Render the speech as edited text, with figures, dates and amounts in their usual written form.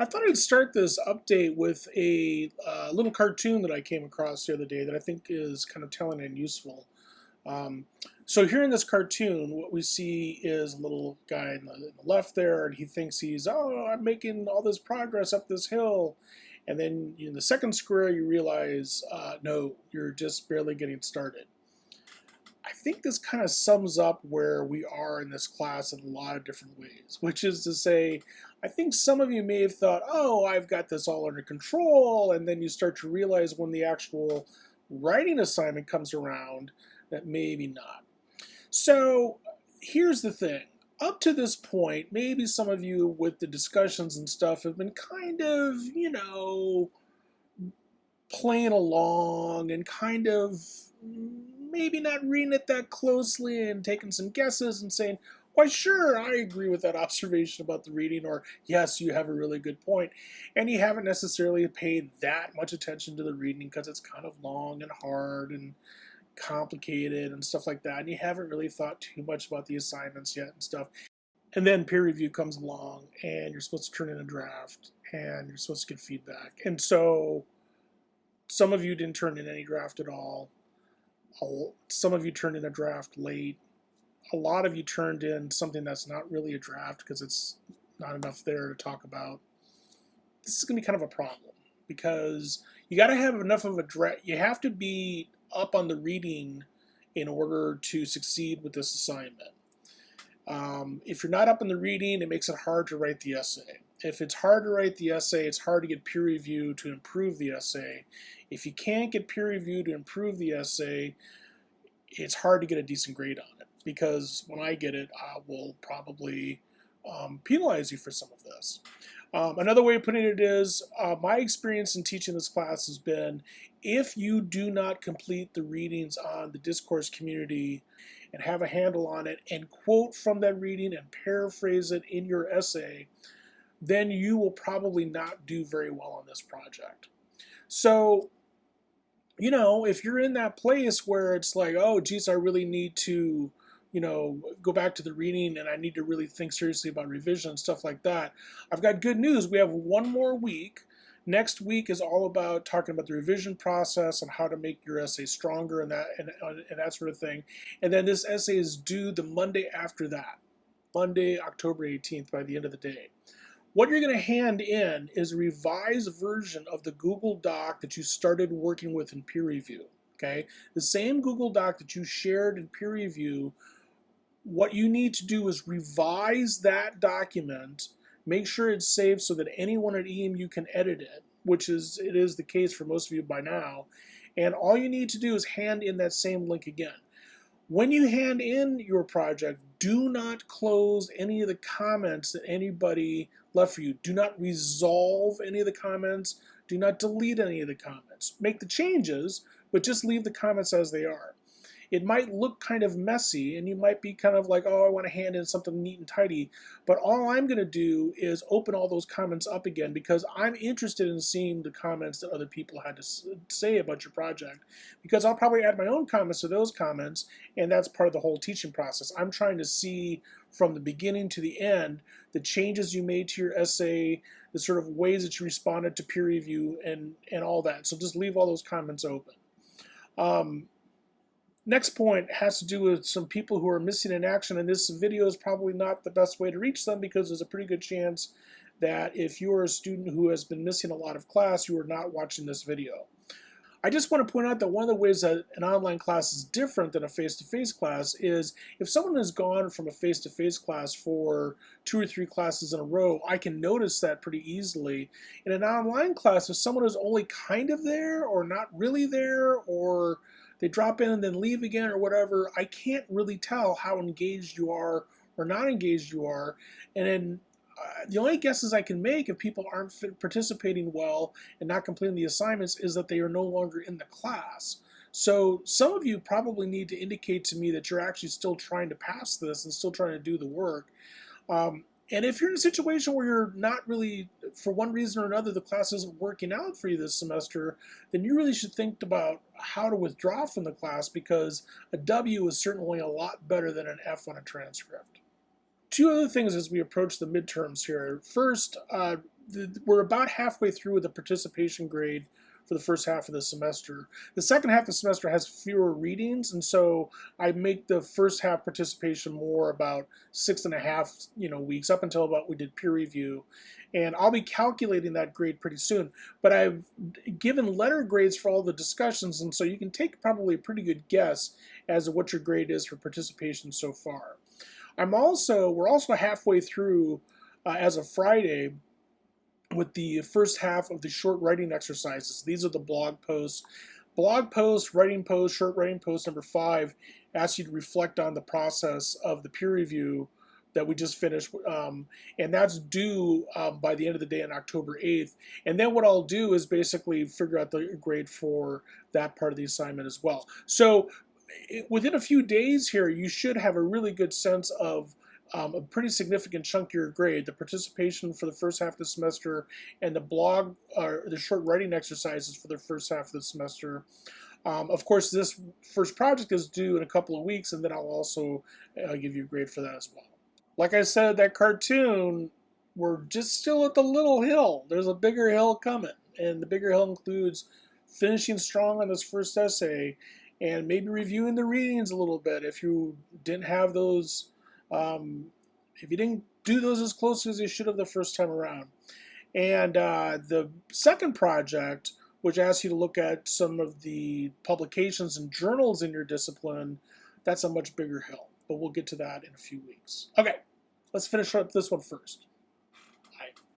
I thought I'd start this update with a little cartoon that I came across the other day that I think is kind of telling and useful. Um, so here in this cartoon, what we see is a little guy in the left there, and he thinks oh, I'm making all this progress up this hill. And then in the second square, you realize, no, you're just barely getting started. I think this kind of sums up where we are in this class in a lot of different ways, which is to say, I think some of you may have thought, oh, I've got this all under control, and then you start to realize when the actual writing assignment comes around that maybe not. So here's the thing. Up to this point, maybe some of you with the discussions and stuff have been kind of, playing along and kind of maybe not reading it that closely and taking some guesses and saying, why, sure, I agree with that observation about the reading, or yes, you have a really good point. And you haven't necessarily paid that much attention to the reading because it's kind of long and hard and complicated and stuff like that. And you haven't really thought too much about the assignments yet and stuff. And then peer review comes along and you're supposed to turn in a draft and you're supposed to get feedback. And so some of you didn't turn in any draft at all. Some of you turned in a draft late. A lot of you turned in something that's not really a draft because it's not enough there to talk about. This is going to be kind of a problem because you got to have enough of a draft. You have to be up on the reading in order to succeed with this assignment. If you're not up in the reading, it makes it hard to write the essay. If it's hard to write the essay, it's hard to get peer review to improve the essay. If you can't get peer review to improve the essay, it's hard to get a decent grade on it because when I get it, I will probably penalize you for some of this. Another way of putting it is, my experience in teaching this class has been, if you do not complete the readings on the discourse community and have a handle on it and quote from that reading and paraphrase it in your essay, then you will probably not do very well on this project. So, if you're in that place where it's like, oh, geez, I really need to, go back to the reading and I need to really think seriously about revision and stuff like that, I've got good news. We have one more week. Next week is all about talking about the revision process and how to make your essay stronger and that sort of thing. And then this essay is due the Monday after that, Monday, October 18th, by the end of the day. What you're going to hand in is a revised version of the Google Doc that you started working with in peer review. Okay? The same Google Doc that you shared in peer review, what you need to do is revise that document, make sure it's saved so that anyone at EMU can edit it, which is the case for most of you by now. And all you need to do is hand in that same link again. When you hand in your project, do not close any of the comments that anybody left for you. Do not resolve any of the comments. Do not delete any of the comments. Make the changes, but just leave the comments as they are. It might look kind of messy, and you might be kind of like, oh, I want to hand in something neat and tidy. But all I'm going to do is open all those comments up again because I'm interested in seeing the comments that other people had to say about your project. Because I'll probably add my own comments to those comments, and that's part of the whole teaching process. I'm trying to see from the beginning to the end the changes you made to your essay, the sort of ways that you responded to peer review, and all that. So just leave all those comments open. Next point has to do with some people who are missing in action, and this video is probably not the best way to reach them because there's a pretty good chance that if you are a student who has been missing a lot of class, you are not watching this video. I just want to point out that one of the ways that an online class is different than a face-to-face class is if someone has gone from a face-to-face class for 2 or 3 classes in a row, I can notice that pretty easily. In an online class, if someone is only kind of there or not really there, or they drop in and then leave again or whatever, I can't really tell how engaged you are or not engaged you are. And then the only guesses I can make if people aren't participating well and not completing the assignments is that they are no longer in the class. So some of you probably need to indicate to me that you're actually still trying to pass this and still trying to do the work. And if you're in a situation where you're not really, for one reason or another, the class isn't working out for you this semester, then you really should think about how to withdraw from the class because a W is certainly a lot better than an F on a transcript. Two other things as we approach the midterms here. First, we're about halfway through with the participation grade for the first half of the semester. The second half of the semester has fewer readings, and so I make the first half participation more about 6.5, weeks up until about we did peer review, and I'll be calculating that grade pretty soon. But I've given letter grades for all the discussions, and so you can take probably a pretty good guess as to what your grade is for participation so far. We're also halfway through as of Friday with the first half of the short writing exercises. These are the blog posts. Blog post, writing post, short writing post number 5 asks you to reflect on the process of the peer review that we just finished, and that's due by the end of the day on October 8th. And then what I'll do is basically figure out the grade for that part of the assignment as well. So within a few days here, you should have a really good sense of a pretty significant chunk of your grade, the participation for the first half of the semester, and the blog or the short writing exercises for the first half of the semester. Of course, this first project is due in a couple of weeks, and then I'll also give you a grade for that as well. Like I said, that cartoon, we're just still at the little hill. There's a bigger hill coming, and the bigger hill includes finishing strong on this first essay and maybe reviewing the readings a little bit if you didn't have those, if you didn't do those as close as you should have the first time around. And the second project, which asks you to look at some of the publications and journals in your discipline, that's a much bigger hill. But we'll get to that in a few weeks. Okay, let's finish up this one first.